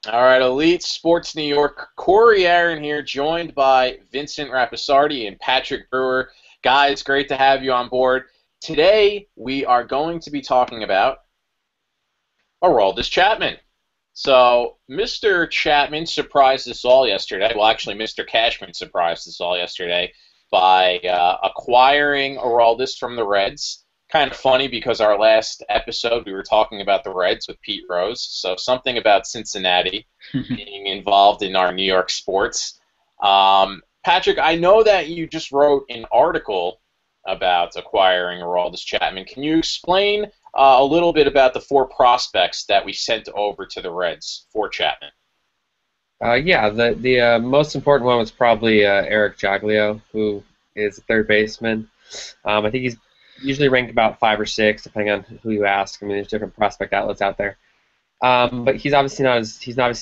All right, Elite Sports New York. Corey Aaron here, joined by Vincent Rapisardi and Patrick Brewer. Guys, great to have you on board. Today, we are going to be talking about Aroldis Chapman. So, Mr. Chapman surprised us all yesterday. Well, actually, Mr. Cashman surprised us all yesterday by acquiring Aroldis from the Reds. Kind of funny because our last episode we were talking about the Reds with Pete Rose. So something about Cincinnati being involved in our New York sports. Patrick, I know that you just wrote an article about acquiring Aroldis Chapman. Can you explain a little bit about the four prospects that we sent over to the Reds for Chapman? Yeah, the most important one was probably Eric Joglio, who is a third baseman. I think he's usually ranked about 5 or 6, depending on who you ask. I mean, there's different prospect outlets out there. But he's obviously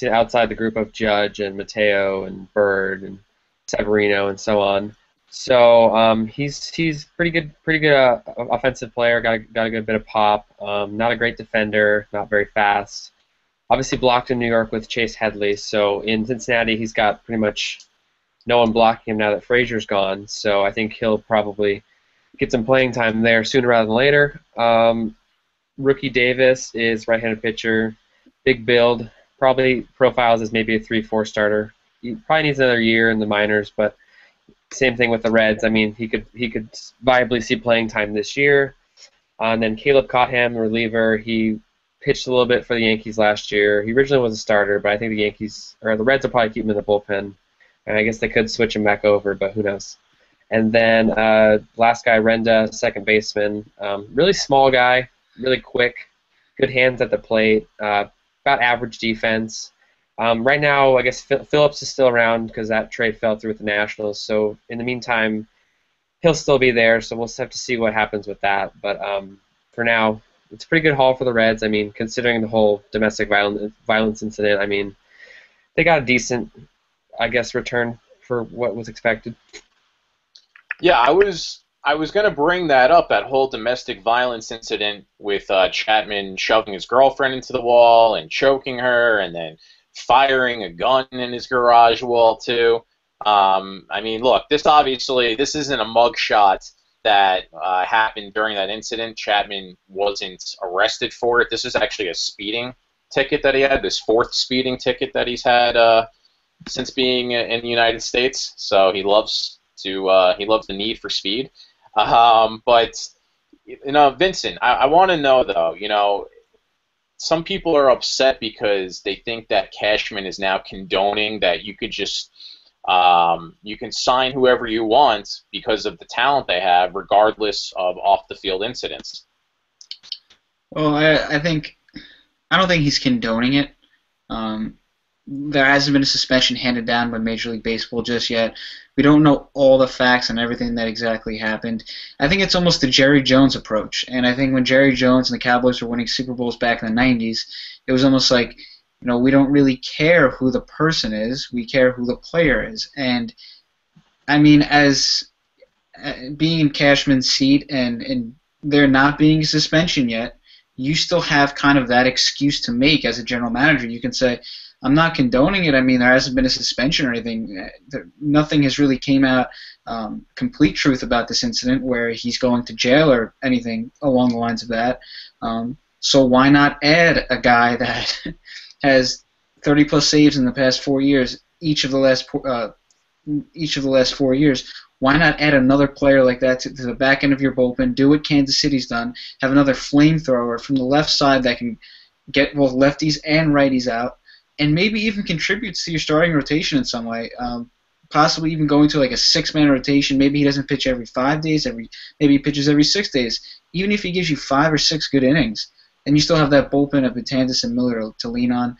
outside the group of Judge and Mateo and Bird and Severino and so on. So he's pretty good offensive player. Got a good bit of pop. Not a great defender. Not very fast. Obviously blocked in New York with Chase Headley. So in Cincinnati, he's got pretty much no one blocking him now that Frazier's gone. So I think he'll probably get some playing time there sooner rather than later. Rookie Davis is right-handed pitcher, big build, probably profiles as maybe a 3-4 starter. He probably needs another year in the minors, but same thing with the Reds. I mean, he could viably see playing time this year. And then Caleb Cottham, the reliever, he pitched a little bit for the Yankees last year. He originally was a starter, but I think the Reds will probably keep him in the bullpen. And I guess they could switch him back over, but who knows. And then last guy, Renda, second baseman. Really small guy, really quick, good hands at the plate, about average defense. Right now, I guess Phillips is still around because that trade fell through with the Nationals. So in the meantime, he'll still be there, so we'll have to see what happens with that. But for now, it's a pretty good haul for the Reds. I mean, considering the whole domestic violence incident, I mean, they got a decent, I guess, return for what was expected. Yeah, I was going to bring that up, that whole domestic violence incident with Chapman shoving his girlfriend into the wall and choking her and then firing a gun in his garage wall, too. I mean, look, this isn't a mugshot that happened during that incident. Chapman wasn't arrested for it. This is actually a speeding ticket that he had, this fourth speeding ticket that he's had since being in the United States. So he loves the need for speed. But Vincent, I want to know though. Some people are upset because they think that Cashman is now condoning that you could just you can sign whoever you want because of the talent they have, regardless of off-the-field incidents. Well, I don't think he's condoning it. There hasn't been a suspension handed down by Major League Baseball just yet. We don't know all the facts and everything that exactly happened. I think it's almost the Jerry Jones approach. And I think when Jerry Jones and the Cowboys were winning Super Bowls back in the 90s, it was almost like, we don't really care who the person is. We care who the player is. And, I mean, as being in Cashman's seat and there not being a suspension yet, you still have kind of that excuse to make as a general manager. You can say, I'm not condoning it. I mean, there hasn't been a suspension or anything. Nothing has really came out complete truth about this incident where he's going to jail or anything along the lines of that. So why not add a guy that has 30-plus saves in the past 4 years, each of the last 4 years? Why not add another player like that to the back end of your bullpen? Do what Kansas City's done. Have another flamethrower from the left side that can get both lefties and righties out, and maybe even contributes to your starting rotation in some way. Possibly even going to like a 6-man rotation. Maybe he doesn't pitch every 5 days. Maybe he pitches every 6 days. Even if he gives you 5 or 6 good innings, and you still have that bullpen of Betances and Miller to lean on.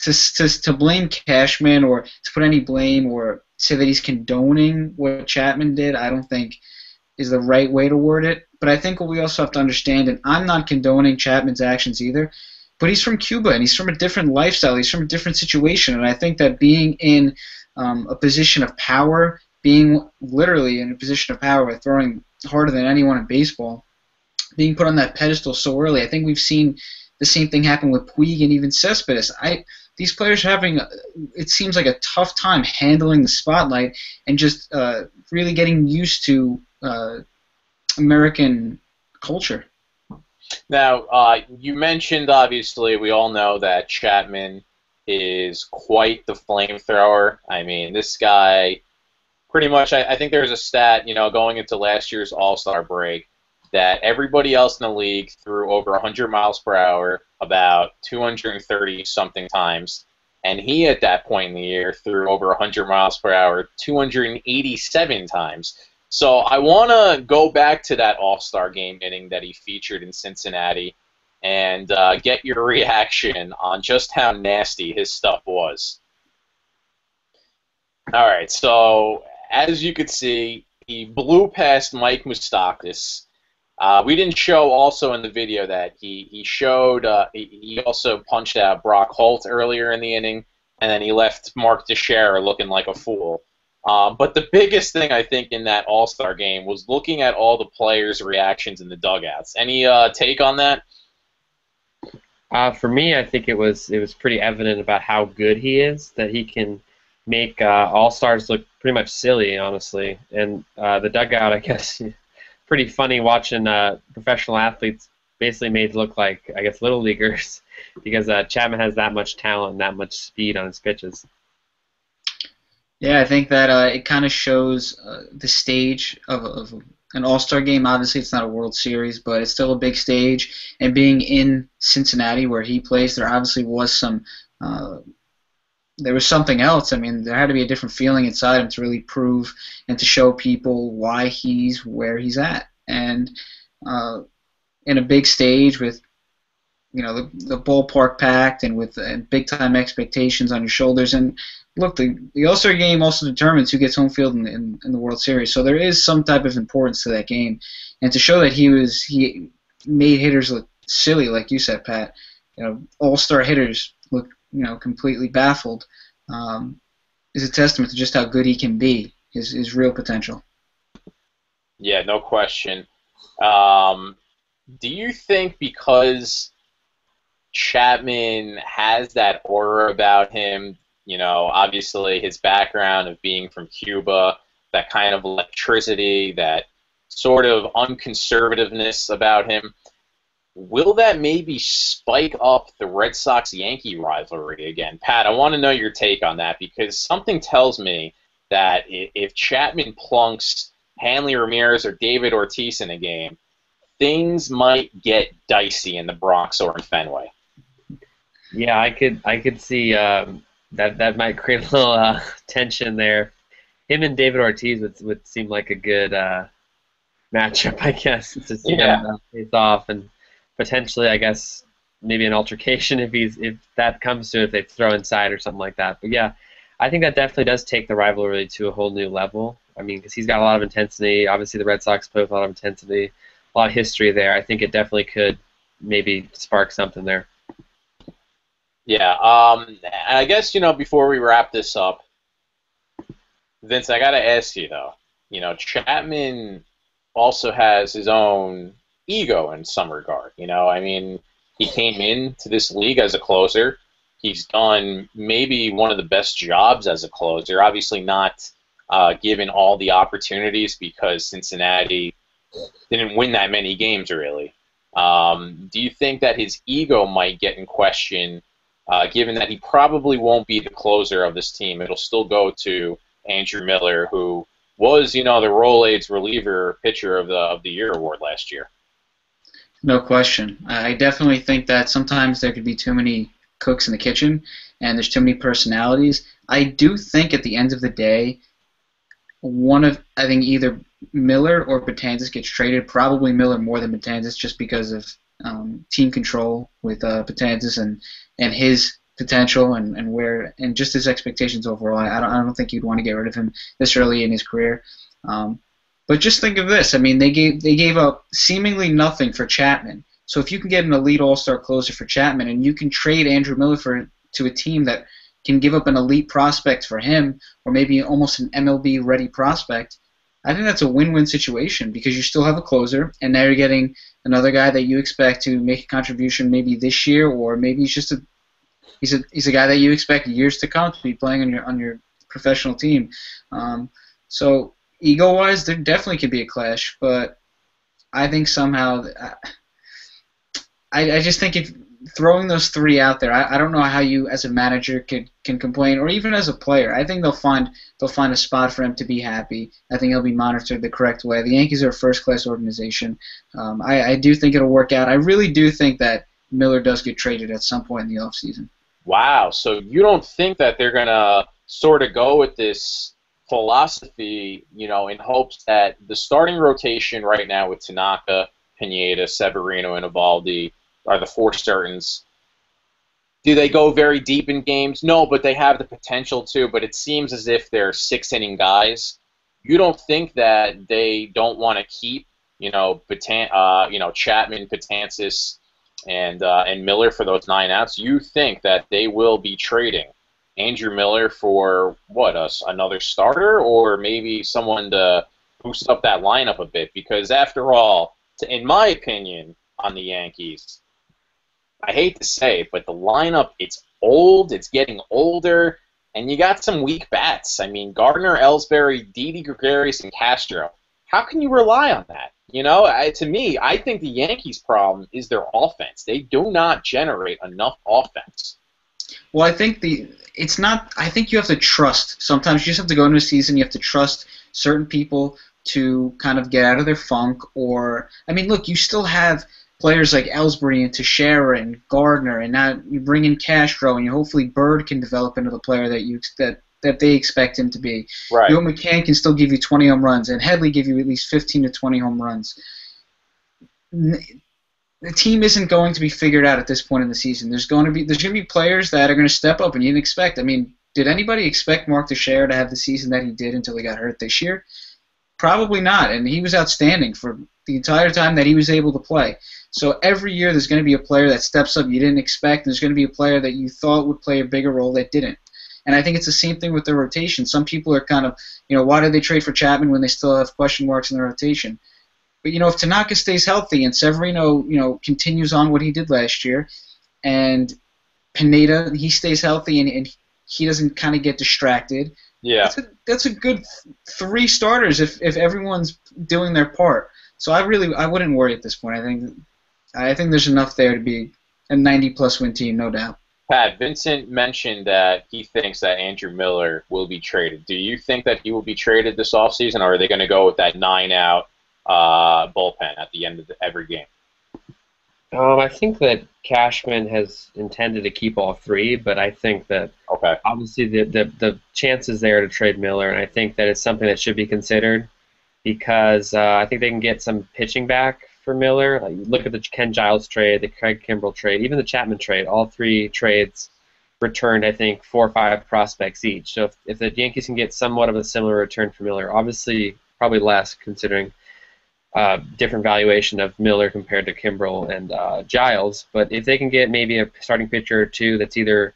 To blame Cashman or to put any blame or say that he's condoning what Chapman did, I don't think is the right way to word it. But I think what we also have to understand, and I'm not condoning Chapman's actions either, but he's from Cuba and he's from a different lifestyle. He's from a different situation, and I think that being in a position of power, being literally in a position of power by throwing harder than anyone in baseball, being put on that pedestal so early, I think we've seen the same thing happened with Puig and even Cespedes. These players are having, it seems like a tough time handling the spotlight and just really getting used to American culture. Now, you mentioned, obviously, we all know that Chapman is quite the flamethrower. I mean, this guy, pretty much, I think there's a stat, going into last year's All-Star break, that everybody else in the league threw over 100 miles per hour about 230-something times, and he, at that point in the year, threw over 100 miles per hour 287 times. So I want to go back to that All-Star game inning that he featured in Cincinnati and get your reaction on just how nasty his stuff was. All right, so as you could see, he blew past Mike Moustakas. We didn't show also in the video that he showed he also punched out Brock Holt earlier in the inning, and then he left Mark Teixeira looking like a fool. But the biggest thing, I think, in that All-Star game was looking at all the players' reactions in the dugouts. Any take on that? For me, I think it was pretty evident about how good he is, that he can make All-Stars look pretty much silly, honestly. And the dugout, I guess, pretty funny watching professional athletes basically made to look like, I guess, little leaguers because Chapman has that much talent and that much speed on his pitches. Yeah, I think that it kind of shows the stage of an All-Star game. Obviously, it's not a World Series, but it's still a big stage. And being in Cincinnati, where he plays, there obviously was there was something else. I mean, there had to be a different feeling inside him to really prove and to show people why he's where he's at. And in a big stage with the ballpark packed and with big time expectations on your shoulders. And look, the All-Star game also determines who gets home field in the World Series. So there is some type of importance to that game, and to show that he made hitters look silly, like you said, Pat. All-Star hitters look completely baffled. Is a testament to just how good he can be. His real potential. Yeah, no question. Do you think because Chapman has that aura about him, obviously his background of being from Cuba, that kind of electricity, that sort of unconservativeness about him, will that maybe spike up the Red Sox-Yankee rivalry again? Pat, I want to know your take on that, because something tells me that if Chapman plunks Hanley Ramirez or David Ortiz in a game, things might get dicey in the Bronx or in Fenway. Yeah, I could see that might create a little tension there. Him and David Ortiz would seem like a good matchup, I guess, to see them face off, and potentially, I guess, maybe an altercation if that comes to it, if they throw inside or something like that. But yeah, I think that definitely does take the rivalry to a whole new level. I mean, because he's got a lot of intensity. Obviously, the Red Sox play with a lot of intensity, a lot of history there. I think it definitely could maybe spark something there. Yeah, and I guess, before we wrap this up, Vince, I got to ask you, though. Chapman also has his own ego in some regard. I mean, he came into this league as a closer. He's done maybe one of the best jobs as a closer. Obviously not given all the opportunities because Cincinnati didn't win that many games, really. Do you think that his ego might get in question, given that he probably won't be the closer of this team? It'll still go to Andrew Miller, who was, the Rolaids reliever pitcher of the year award last year. No question. I definitely think that sometimes there could be too many cooks in the kitchen, and there's too many personalities. I do think at the end of the day, I think either Miller or Betances gets traded. Probably Miller more than Betances, just because of team control with Betances and his potential and just his expectations overall. I don't think you'd want to get rid of him this early in his career. But just think of this. I mean, they gave up seemingly nothing for Chapman. So if you can get an elite all-star closer for Chapman, and you can trade Andrew Miller to a team that can give up an elite prospect for him, or maybe almost an MLB-ready prospect, I think that's a win-win situation because you still have a closer, and now you're getting another guy that you expect to make a contribution maybe this year, or maybe he's a guy that you expect years to come to be playing on your professional team. So ego-wise, there definitely could be a clash, but I think somehow I just think if throwing those three out there, I don't know how you as a manager can complain, or even as a player. I think they'll find a spot for him to be happy. I think he'll be monitored the correct way. The Yankees are a first-class organization. I do think it'll work out. I really do think that Miller does get traded at some point in the offseason. Wow, so you don't think that they're going to sort of go with this philosophy, in hopes that the starting rotation right now with Tanaka, Pineda, Severino, and Evaldi are the four certains. Do they go very deep in games? No, but they have the potential to, but it seems as if they're six-inning guys. You don't think that they don't want to keep, Chapman, Betances, and Miller for those 9 outs? You think that they will be trading Andrew Miller for, another starter, or maybe someone to boost up that lineup a bit? Because after all, in my opinion, on the Yankees, I hate to say it, but the lineup, it's old, it's getting older, and you got some weak bats. I mean, Gardner, Ellsbury, Didi Gregorius, and Castro. How can you rely on that? To me, I think the Yankees' problem is their offense. They do not generate enough offense. Well, I think I think you have to trust. Sometimes you just have to go into a season, you have to trust certain people to kind of get out of their funk. Look, you still have players like Ellsbury and Teixeira and Gardner, and now you bring in Castro, and hopefully Bird can develop into the player that they expect him to be. Right. Joe McCann can still give you 20 home runs, and Headley give you at least 15 to 20 home runs. The team isn't going to be figured out at this point in the season. There's going to be players that are going to step up, and you didn't expect. I mean, did anybody expect Mark Teixeira to have the season that he did until he got hurt this year? Probably not, and he was outstanding for the entire time that he was able to play. So every year there's going to be a player that steps up you didn't expect, and there's going to be a player that you thought would play a bigger role that didn't. And I think it's the same thing with the rotation. Some people are kind of, why did they trade for Chapman when they still have question marks in the rotation? But, if Tanaka stays healthy and Severino, continues on what he did last year, and Pineda, he stays healthy and he doesn't kind of get distracted, yeah, that's a good 3 starters if everyone's doing their part. So I wouldn't worry at this point. I think there's enough there to be a 90-plus win team, no doubt. Pat, Vincent mentioned that he thinks that Andrew Miller will be traded. Do you think that he will be traded this offseason, or are they going to go with that 9-out bullpen at the end of every game? I think that Cashman has intended to keep all 3, but I think that obviously the chances there to trade Miller, and I think that it's something that should be considered because I think they can get some pitching back for Miller. Look at the Ken Giles trade, the Craig Kimbrell trade, even the Chapman trade. All 3 trades returned, I think, 4 or 5 prospects each. So if the Yankees can get somewhat of a similar return for Miller, obviously probably less considering different valuation of Miller compared to Kimbrell and Giles. But if they can get maybe a starting pitcher or 2 that's either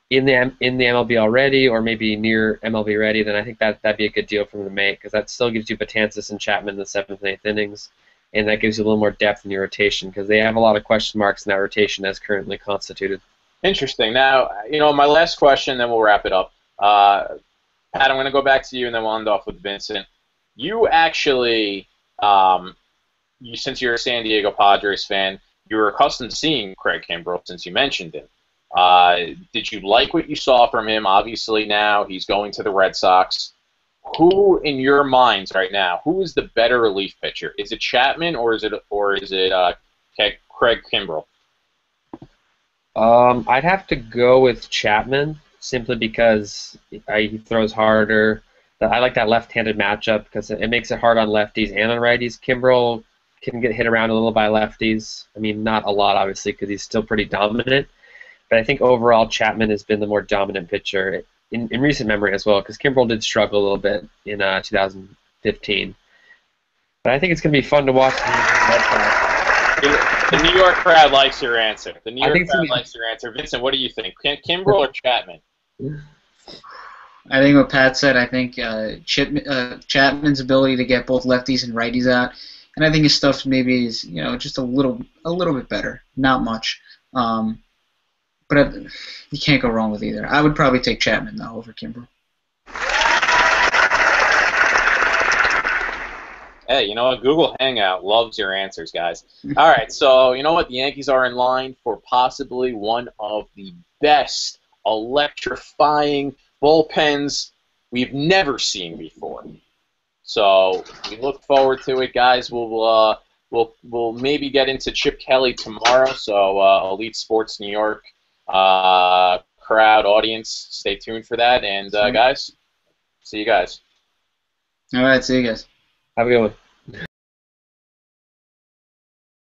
in the MLB already or maybe near MLB ready, then I think that'd be a good deal for them to make because that still gives you Betances and Chapman in the 7th and 8th innings. And that gives you a little more depth in your rotation because they have a lot of question marks in that rotation as currently constituted. Interesting. Now, my last question, then we'll wrap it up. Pat, I'm going to go back to you, and then we'll end off with Vincent. You actually, since you're a San Diego Padres fan, you're accustomed to seeing Craig Kimbrell since you mentioned him. Did you like what you saw from him? Obviously now he's going to the Red Sox. Who, in your minds right now, who is the better relief pitcher? Is it Chapman or is it Craig Kimbrell? I'd have to go with Chapman simply because he throws harder. I like that left-handed matchup because it makes it hard on lefties and on righties. Kimbrell can get hit around a little by lefties. I mean, not a lot, obviously, because he's still pretty dominant. But I think overall Chapman has been the more dominant pitcher in recent memory as well, because Kimbrell did struggle a little bit in 2015. But I think it's going to be fun to watch. The New York crowd likes your answer. The New York crowd likes your answer. Vincent, what do you think? Kimbrell or Chapman? I think what Pat said. I think Chapman's ability to get both lefties and righties out, and I think his stuff maybe is just a little bit better, not much. But you can't go wrong with either. I would probably take Chapman though over Kimbrel. Hey, you know what? Google Hangout loves your answers, guys. All right, so you know what? The Yankees are in line for possibly one of the best electrifying bullpens we've never seen before. So we look forward to it, guys. We'll maybe get into Chip Kelly tomorrow. So Elite Sports New York crowd audience, stay tuned for that. And guys, see you guys. All right, see you guys. Have a good one.